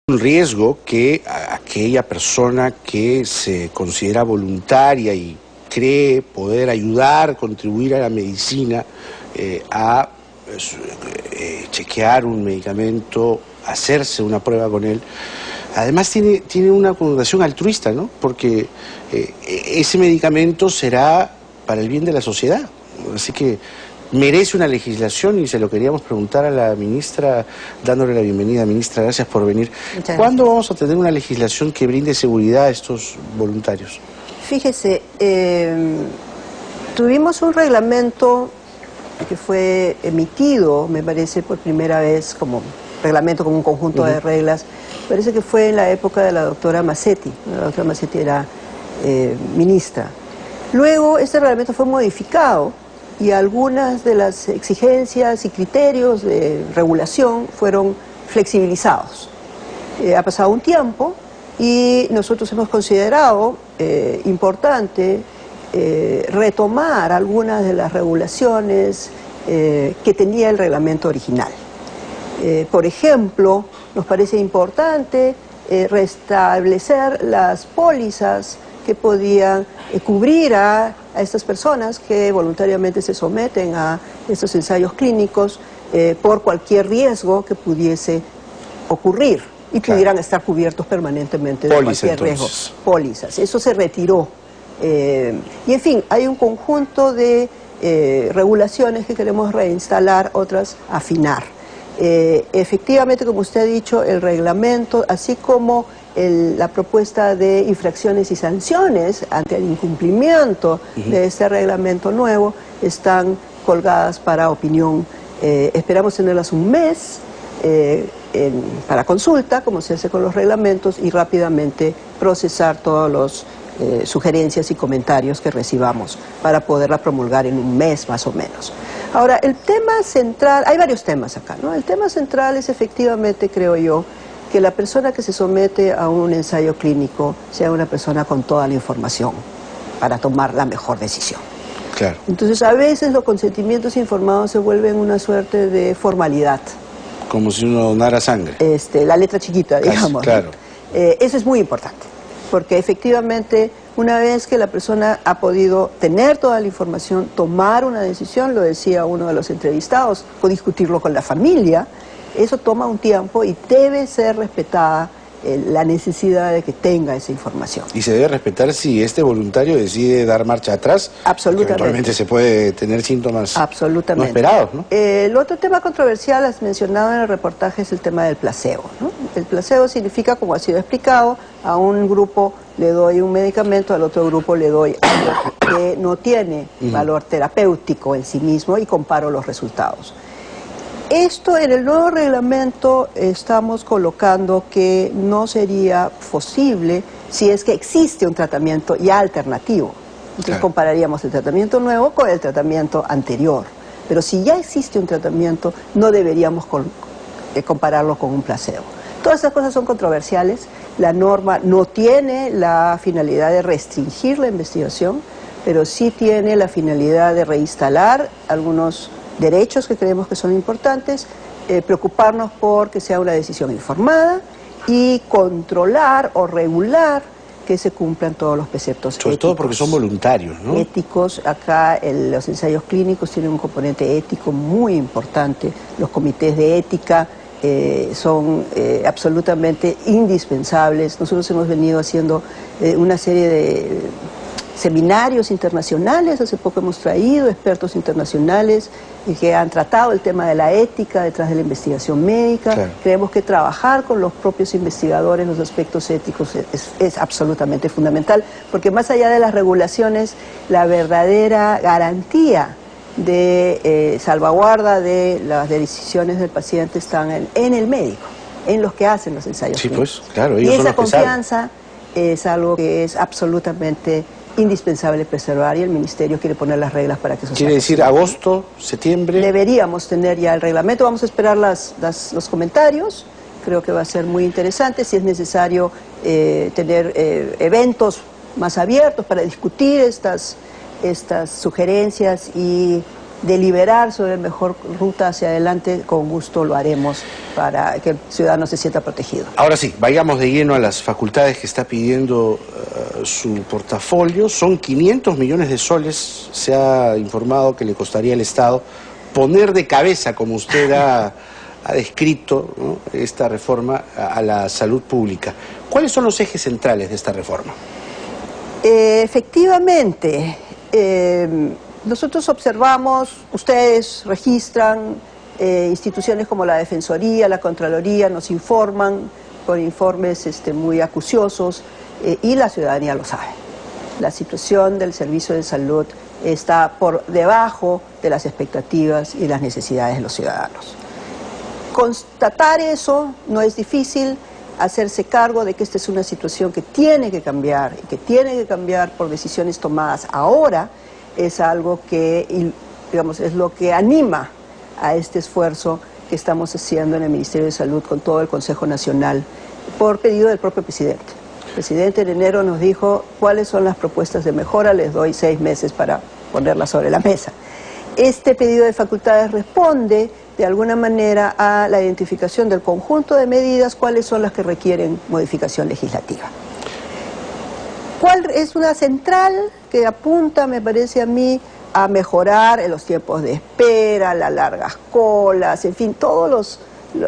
Un riesgo que aquella persona que se considera voluntaria y cree poder ayudar, contribuir a la medicina, a chequear un medicamento, hacerse una prueba con él, además tiene una connotación altruista, ¿no? Porque ese medicamento será para el bien de la sociedad. Así que merece una legislación y se lo queríamos preguntar a la ministra, dándole la bienvenida. Ministra, gracias por venir. ¿Cuándo vamos a tener una legislación que brinde seguridad a estos voluntarios? Fíjese, tuvimos un reglamento que fue emitido, me parece, por primera vez como reglamento, como un conjunto de reglas. Parece que fue en la época de la doctora Massetti. La doctora Massetti era ministra. Luego, este reglamento fue modificado y algunas de las exigencias y criterios de regulación fueron flexibilizados. Ha pasado un tiempo y nosotros hemos considerado importante retomar algunas de las regulaciones que tenía el reglamento original. Por ejemplo, nos parece importante restablecer las pólizas que podían cubrir a estas personas que voluntariamente se someten a estos ensayos clínicos por cualquier riesgo que pudiese ocurrir y pudieran estar cubiertos permanentemente de cualquier riesgo. Pólizas. Eso se retiró. Y en fin, hay un conjunto de regulaciones que queremos reinstalar, otras afinar. Efectivamente, como usted ha dicho, el reglamento, así como la propuesta de infracciones y sanciones ante el incumplimiento de este reglamento nuevo, están colgadas para opinión. Esperamos tenerlas un mes para consulta, como se hace con los reglamentos, y rápidamente procesar todas las sugerencias y comentarios que recibamos para poderla promulgar en un mes más o menos. Ahora, el tema central, hay varios temas acá, ¿no? El tema central es efectivamente, creo yo, que la persona que se somete a un ensayo clínico sea una persona con toda la información para tomar la mejor decisión. Claro. Entonces, a veces los consentimientos informados se vuelven una suerte de formalidad. Como si uno donara sangre. La letra chiquita, digamos. Claro. Eso es muy importante, porque efectivamente, una vez que la persona ha podido tener toda la información, tomar una decisión, lo decía uno de los entrevistados, o discutirlo con la familia, eso toma un tiempo y debe ser respetada la necesidad de que tenga esa información. ¿Y se debe respetar si este voluntario decide dar marcha atrás? Absolutamente. Eventualmente se puede tener síntomas no esperados, ¿no? El otro tema controversial, has mencionado en el reportaje, es el tema del placebo, ¿no? El placebo significa, como ha sido explicado, a un grupo le doy un medicamento, al otro grupo le doy algo que no tiene valor terapéutico en sí mismo y comparo los resultados. Esto en el nuevo reglamento estamos colocando que no sería posible si es que existe un tratamiento ya alternativo. Entonces compararíamos el tratamiento nuevo con el tratamiento anterior. Pero si ya existe un tratamiento, no deberíamos compararlo con un placebo. Todas esas cosas son controversiales. La norma no tiene la finalidad de restringir la investigación, pero sí tiene la finalidad de reinstalar algunos derechos que creemos que son importantes, preocuparnos por que sea una decisión informada y controlar o regular que se cumplan todos los preceptos Sobre todo porque son voluntarios, ¿no? Éticos. Acá los ensayos clínicos tienen un componente ético muy importante. Los comités de ética son absolutamente indispensables. Nosotros hemos venido haciendo una serie de seminarios internacionales, hace poco hemos traído expertos internacionales que han tratado el tema de la ética detrás de la investigación médica. Creemos que trabajar con los propios investigadores los aspectos éticos es absolutamente fundamental, porque más allá de las regulaciones, la verdadera garantía de salvaguarda de las decisiones del paciente están en el médico, en los que hacen los ensayos clínicos. Pues, claro, ellos y son esa los que confianza es algo que es absolutamente indispensable preservar, y el Ministerio quiere poner las reglas para que eso sea posible. ¿Quiere decir agosto, septiembre? Deberíamos tener ya el reglamento. Vamos a esperar los comentarios. Creo que va a ser muy interesante. Si es necesario tener eventos más abiertos para discutir estas sugerencias y deliberar sobre la mejor ruta hacia adelante, con gusto lo haremos para que el ciudadano se sienta protegido. Ahora sí, vayamos de lleno a las facultades que está pidiendo su portafolio. Son 500 millones de soles, se ha informado que le costaría al Estado poner de cabeza, como usted ha descrito, ¿no?, esta reforma a la salud pública. ¿Cuáles son los ejes centrales de esta reforma? Efectivamente, nosotros observamos, ustedes registran, instituciones como la Defensoría, la Contraloría nos informan por informes muy acuciosos, y la ciudadanía lo sabe. La situación del servicio de salud está por debajo de las expectativas y las necesidades de los ciudadanos. Constatar eso no es difícil. Hacerse cargo de que esta es una situación que tiene que cambiar y que tiene que cambiar por decisiones tomadas ahora es algo que, digamos, es lo que anima a este esfuerzo que estamos haciendo en el Ministerio de Salud con todo el Consejo Nacional por pedido del propio presidente. El presidente en enero nos dijo cuáles son las propuestas de mejora, les doy 6 meses para ponerlas sobre la mesa. Este pedido de facultades responde de alguna manera a la identificación del conjunto de medidas, cuáles son las que requieren modificación legislativa. ¿Cuál es una central que apunta, me parece a mí, a mejorar en los tiempos de espera, las largas colas, en fin, todas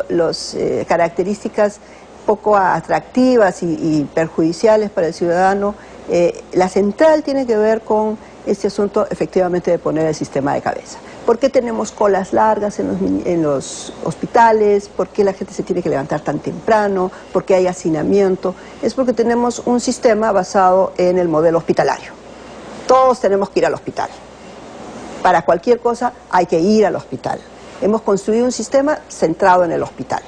las características poco atractivas y perjudiciales para el ciudadano? La central tiene que ver con este asunto efectivamente de poner el sistema de cabeza. ¿Por qué tenemos colas largas en los hospitales? ¿Por qué la gente se tiene que levantar tan temprano? ¿Por qué hay hacinamiento? Es porque tenemos un sistema basado en el modelo hospitalario. Todos tenemos que ir al hospital. Para cualquier cosa hay que ir al hospital. Hemos construido un sistema centrado en el hospital.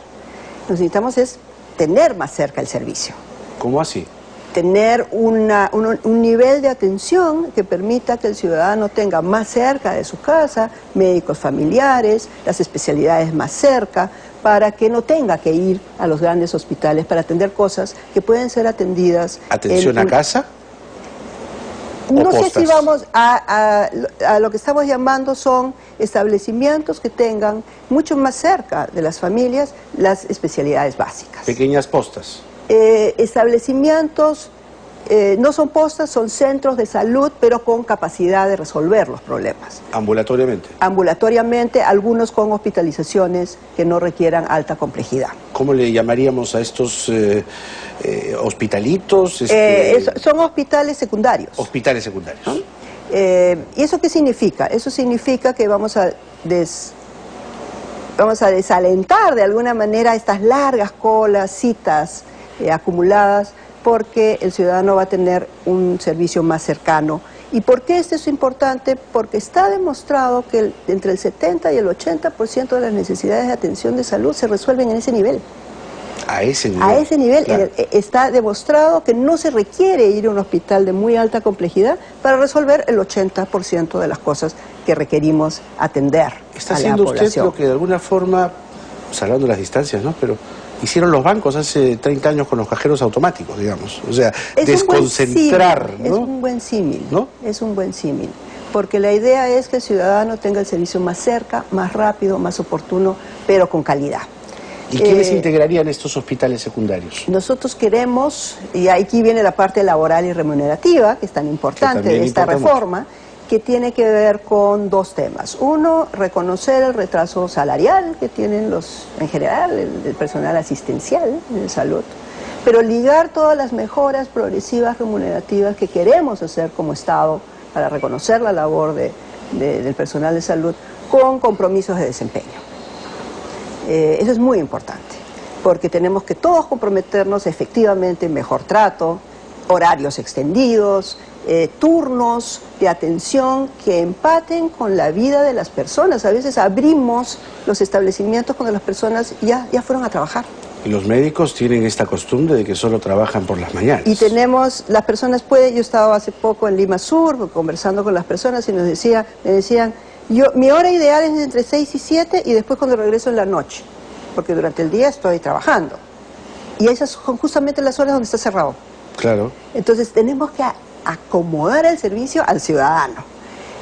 Lo que necesitamos es tener más cerca el servicio. ¿Cómo así? Tener un nivel de atención que permita que el ciudadano tenga más cerca de su casa, médicos familiares, las especialidades más cerca, para que no tenga que ir a los grandes hospitales para atender cosas que pueden ser atendidas. ¿Atención a casa? No sé si vamos a lo que estamos llamando son establecimientos que tengan mucho más cerca de las familias las especialidades básicas. Pequeñas postas. Establecimientos, no son postas, son centros de salud, pero con capacidad de resolver los problemas. ¿Ambulatoriamente? Ambulatoriamente, algunos con hospitalizaciones que no requieran alta complejidad. ¿Cómo le llamaríamos a estos hospitalitos? Son hospitales secundarios. Hospitales secundarios. ¿No? ¿Y eso qué significa? Eso significa que vamos a desalentar de alguna manera estas largas colas, citas acumuladas, porque el ciudadano va a tener un servicio más cercano. ¿Y por qué esto es importante? Porque está demostrado que entre el 70 y el 80% de las necesidades de atención de salud se resuelven en ese nivel. A ese nivel. A ese nivel, claro. Está demostrado que no se requiere ir a un hospital de muy alta complejidad para resolver el 80% de las cosas que requerimos atender. Está a haciendo la usted población. lo que de alguna forma, salvando las distancias, ¿no?, pero hicieron los bancos hace 30 años con los cajeros automáticos, digamos. O sea, desconcentrar, ¿no? Es un buen símil, ¿no? Es un buen símil. Porque la idea es que el ciudadano tenga el servicio más cerca, más rápido, más oportuno, pero con calidad. ¿Y quiénes integrarían estos hospitales secundarios? Nosotros queremos, y aquí viene la parte laboral y remunerativa, que es tan importante de esta reforma, que tiene que ver con 2 temas. Uno, reconocer el retraso salarial que tienen en general, el personal asistencial en salud, pero ligar todas las mejoras progresivas remunerativas que queremos hacer como Estado para reconocer la labor del personal de salud con compromisos de desempeño. Eso es muy importante, porque tenemos que todos comprometernos efectivamente en mejor trato, horarios extendidos, turnos de atención que empaten con la vida de las personas. A veces abrimos los establecimientos cuando las personas ya fueron a trabajar. Y los médicos tienen esta costumbre de que solo trabajan por las mañanas. Y las personas yo estaba hace poco en Lima Sur conversando con las personas y me decían, mi hora ideal es entre 6 y 7 y después cuando regreso en la noche, porque durante el día estoy trabajando. Y esas son justamente las horas donde está cerrado. Claro. Entonces tenemos que acomodar el servicio al ciudadano.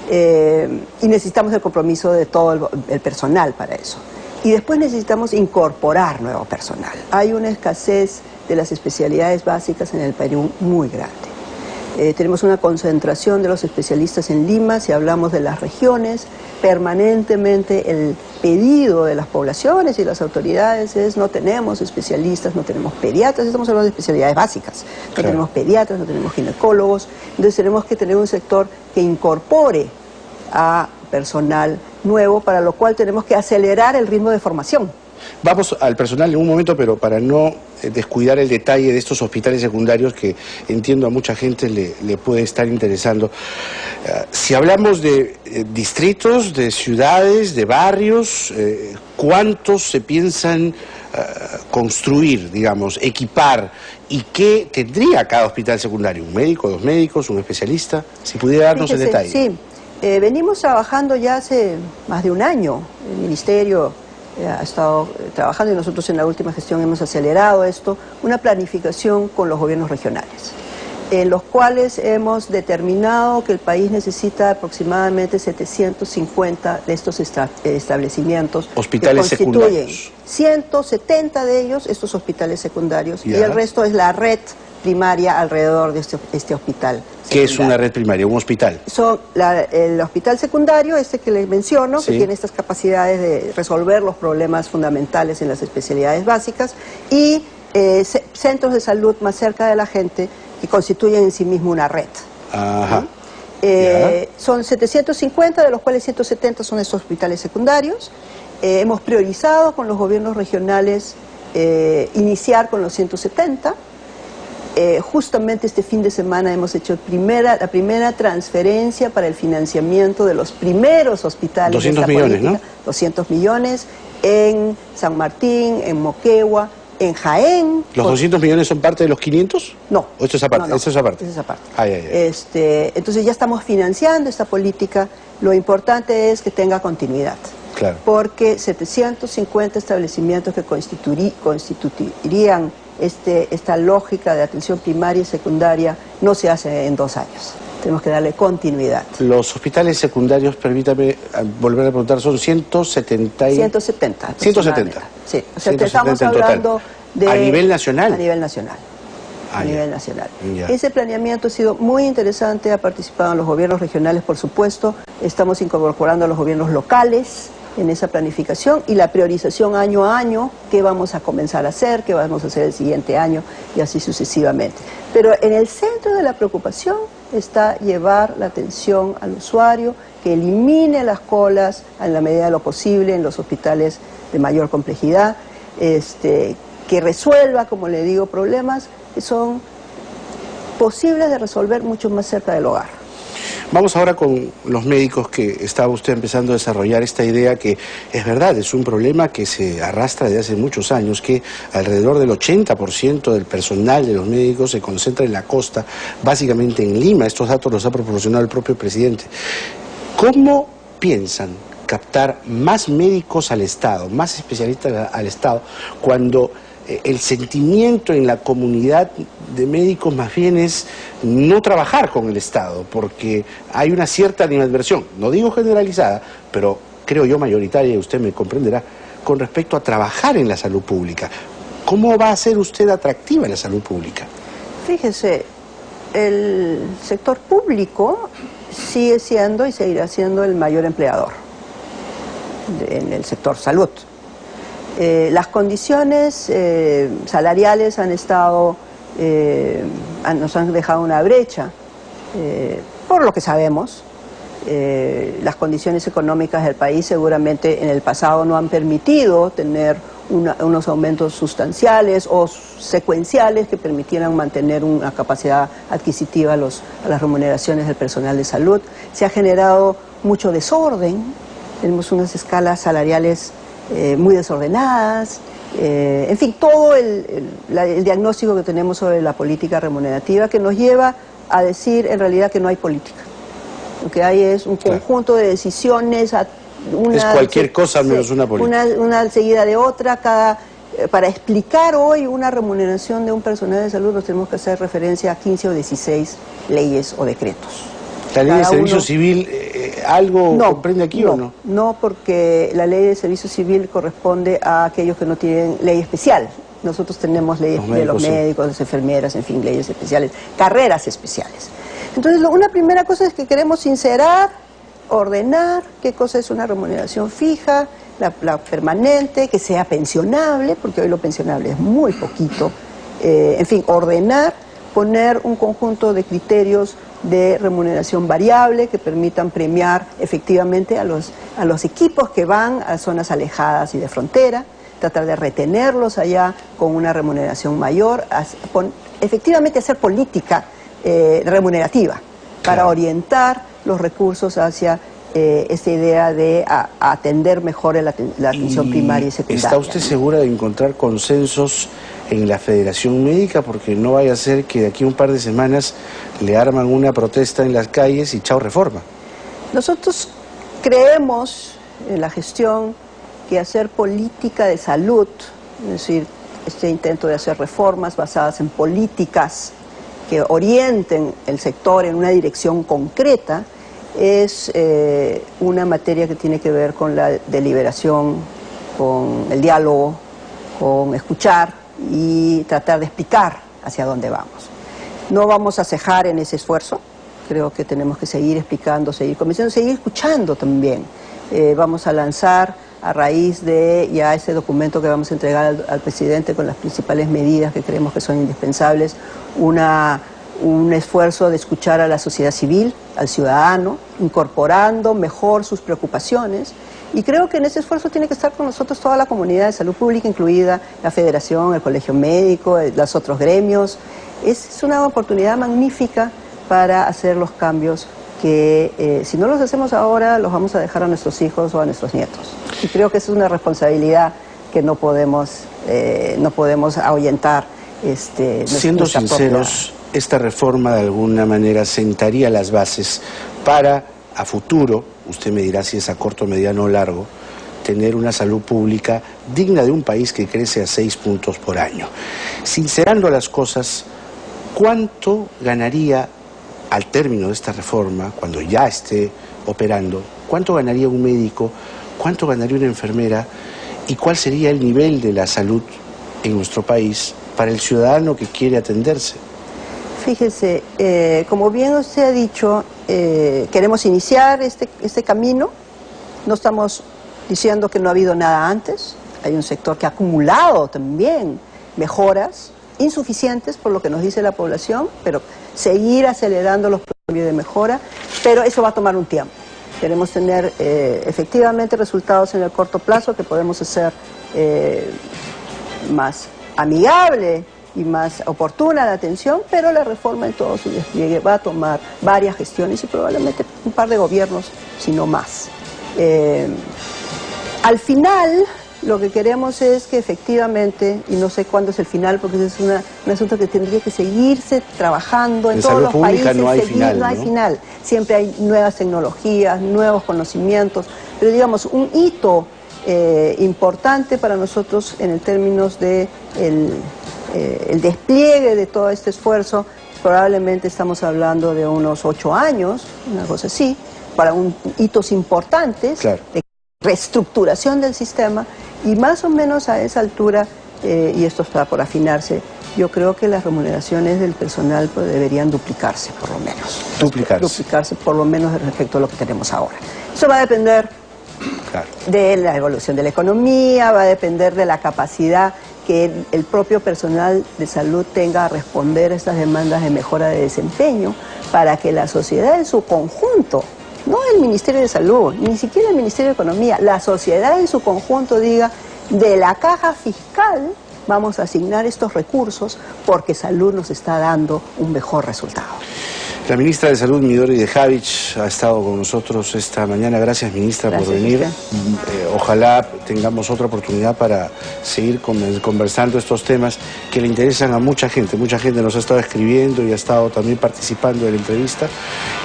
Y necesitamos el compromiso de todo el personal para eso. Y después necesitamos incorporar nuevo personal. Hay una escasez de las especialidades básicas en el Perú muy grande. Tenemos una concentración de los especialistas en Lima. Si hablamos de las regiones, permanentemente el pedido de las poblaciones y las autoridades es: no tenemos especialistas, no tenemos pediatras. Estamos hablando de especialidades básicas. No tenemos pediatras, no tenemos ginecólogos. Entonces tenemos que tener un sector que incorpore a personal nuevo, para lo cual tenemos que acelerar el ritmo de formación. Vamos al personal en un momento, pero para no descuidar el detalle de estos hospitales secundarios que entiendo a mucha gente le puede estar interesando. Si hablamos de distritos, de ciudades, de barrios, ¿cuántos se piensan construir, digamos, equipar? ¿Y qué tendría cada hospital secundario? ¿Un médico, dos médicos, un especialista? Si pudiera darnos el detalle. Sí, venimos trabajando ya hace más de un año. El Ministerio ha estado trabajando y nosotros en la última gestión hemos acelerado esto, una planificación con los gobiernos regionales, en los cuales hemos determinado que el país necesita aproximadamente 750 de estos establecimientos. Hospitales que constituyen secundarios. 170 de ellos, estos hospitales secundarios, y el resto es la red primaria alrededor de este hospital. ¿Qué es una red primaria, un hospital? Son el hospital secundario, que les menciono, que tiene estas capacidades de resolver los problemas fundamentales en las especialidades básicas, y centros de salud más cerca de la gente, que constituyen en sí mismo una red. Ajá. Son 750, de los cuales 170 son estos hospitales secundarios. Hemos priorizado con los gobiernos regionales iniciar con los 170. Justamente este fin de semana hemos hecho la primera transferencia para el financiamiento de los primeros hospitales. 200 millones, ¿no? 200 millones en San Martín, en Moquegua, en Jaén. ¿Los 200 millones son parte de los 500? No. ¿O esto es aparte? No, Eso es aparte. Eso es aparte. Entonces ya estamos financiando esta política. Lo importante es que tenga continuidad. Claro. Porque 750 establecimientos que constituirían esta lógica de atención primaria y secundaria no se hace en 2 años. Tenemos que darle continuidad. Los hospitales secundarios, permítame volver a preguntar, son 170 y... 170. 170. Sí, o sea, 170 estamos en total. hablando de... ¿A nivel nacional? A nivel nacional. A nivel nacional. Ya. Ese planeamiento ha sido muy interesante, ha participado en los gobiernos regionales, por supuesto. Estamos incorporando a los gobiernos locales en esa planificación y la priorización año a año, qué vamos a comenzar a hacer, qué vamos a hacer el siguiente año y así sucesivamente. Pero en el centro de la preocupación está llevar la atención al usuario, que elimine las colas en la medida de lo posible en los hospitales de mayor complejidad, que resuelva, como le digo, problemas que son posibles de resolver mucho más cerca del hogar. Vamos ahora con los médicos, que estaba usted empezando a desarrollar esta idea que es verdad, es un problema que se arrastra desde hace muchos años, que alrededor del 80% del personal de los médicos se concentra en la costa, básicamente en Lima. Estos datos los ha proporcionado el propio presidente. ¿Cómo piensan captar más médicos al Estado, más especialistas al Estado, cuando el sentimiento en la comunidad de médicos más bien es no trabajar con el Estado, porque hay una cierta animadversión, no digo generalizada, pero creo yo mayoritaria, y usted me comprenderá, con respecto a trabajar en la salud pública? ¿Cómo va a ser usted atractiva la salud pública? Fíjese, el sector público sigue siendo y seguirá siendo el mayor empleador en el sector salud. Las condiciones salariales han estado, nos han dejado una brecha, por lo que sabemos. Las condiciones económicas del país seguramente en el pasado no han permitido tener unos aumentos sustanciales o secuenciales que permitieran mantener una capacidad adquisitiva a las remuneraciones del personal de salud. Se ha generado mucho desorden, tenemos unas escalas salariales muy desordenadas, en fin, todo el diagnóstico que tenemos sobre la política remunerativa, que nos lleva a decir en realidad que no hay política. Lo que hay es un conjunto de decisiones, es cualquier cosa menos una política. Una seguida de otra. Para explicar hoy una remuneración de un personal de salud nos tenemos que hacer referencia a 15 o 16 leyes o decretos. ¿La ley de Cada servicio uno... civil algo comprende aquí o no? No, porque la ley de servicio civil corresponde a aquellos que no tienen ley especial. Nosotros tenemos leyes de los médicos, las enfermeras, en fin, leyes especiales, carreras especiales. Entonces, una primera cosa es que queremos sincerar, ordenar qué cosa es una remuneración fija, la permanente, que sea pensionable, porque hoy lo pensionable es muy poquito. En fin, ordenar, poner un conjunto de criterios de remuneración variable que permitan premiar efectivamente a los equipos que van a zonas alejadas y de frontera, tratar de retenerlos allá con una remuneración mayor, efectivamente hacer política remunerativa para orientar los recursos hacia esta idea de atender mejor la atención primaria y secundaria. ¿Está usted segura de encontrar consensos en la Federación Médica? Porque no vaya a ser que de aquí a un par de semanas le arman una protesta en las calles y chao reforma. Nosotros creemos en la gestión que hacer política de salud, es decir, este intento de hacer reformas basadas en políticas que orienten el sector en una dirección concreta, es una materia que tiene que ver con la deliberación, con el diálogo, con escuchar y tratar de explicar hacia dónde vamos. No vamos a cejar en ese esfuerzo, creo que tenemos que seguir explicando, seguir convenciendo, seguir escuchando también. Vamos a lanzar, a raíz de ya ese documento que vamos a entregar al presidente con las principales medidas que creemos que son indispensables, un esfuerzo de escuchar a la sociedad civil, al ciudadano, incorporando mejor sus preocupaciones. Y creo que en ese esfuerzo tiene que estar con nosotros toda la comunidad de salud pública, incluida la Federación, el Colegio Médico, los otros gremios. Es una oportunidad magnífica para hacer los cambios que si no los hacemos ahora, los vamos a dejar a nuestros hijos o a nuestros nietos. Y creo que esa es una responsabilidad que no podemos ahuyentar. Siendo sinceros, esta reforma de alguna manera sentaría las bases para, a futuro, usted me dirá si es a corto, mediano o largo, tener una salud pública digna de un país que crece a 6 puntos por año. Sincerando las cosas, ¿cuánto ganaría al término de esta reforma, cuando ya esté operando, cuánto ganaría un médico, cuánto ganaría una enfermera y cuál sería el nivel de la salud en nuestro país para el ciudadano que quiere atenderse? Fíjese, como bien usted ha dicho, queremos iniciar este camino. No estamos diciendo que no ha habido nada antes. Hay un sector que ha acumulado también mejoras insuficientes por lo que nos dice la población, pero seguir acelerando los cambios de mejora, pero eso va a tomar un tiempo. Queremos tener efectivamente resultados en el corto plazo que podemos hacer más amigable y más oportuna la atención, pero la reforma en todo su despliegue va a tomar varias gestiones y probablemente un par de gobiernos, si no más. Al final, lo que queremos es que efectivamente, y no sé cuándo es el final, porque ese es un asunto que tendría que seguirse trabajando en todos los países. No hay final, no hay final. Siempre hay nuevas tecnologías, nuevos conocimientos, pero digamos, un hito importante para nosotros en términos de el despliegue de todo este esfuerzo, probablemente estamos hablando de unos 8 años, una cosa así, para hitos importantes, claro, de reestructuración del sistema, y más o menos a esa altura, y esto está por afinarse, yo creo que las remuneraciones del personal pues, deberían duplicarse por lo menos. Duplicarse por lo menos respecto a lo que tenemos ahora. Eso va a depender de la evolución de la economía, va a depender de la capacidad que el propio personal de salud tenga a responder a estas demandas de mejora de desempeño, para que la sociedad en su conjunto, no el Ministerio de Salud, ni siquiera el Ministerio de Economía, la sociedad en su conjunto diga, de la caja fiscal vamos a asignar estos recursos porque salud nos está dando un mejor resultado. La ministra de Salud, Midori de Javich, ha estado con nosotros esta mañana. Gracias, ministra, por venir. Ojalá tengamos otra oportunidad para seguir conversando estos temas que le interesan a mucha gente. Mucha gente nos ha estado escribiendo y ha estado también participando en la entrevista.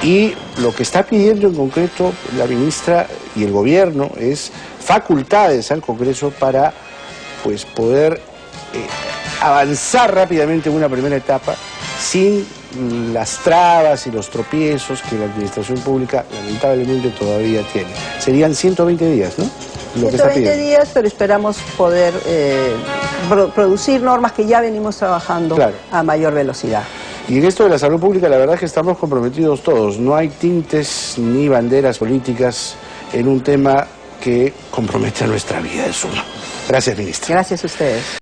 Y lo que está pidiendo en concreto la ministra y el gobierno es facultades al Congreso para pues, poder avanzar rápidamente en una primera etapa sin las trabas y los tropiezos que la administración pública lamentablemente todavía tiene. Serían 120 días, ¿no? Lo que está 120 pidiendo. días, pero esperamos poder producir normas que ya venimos trabajando Claro. a mayor velocidad. Y en esto de la salud pública, la verdad es que estamos comprometidos todos. No hay tintes ni banderas políticas en un tema que compromete a nuestra vida. Es uno. Gracias, ministra. Gracias a ustedes.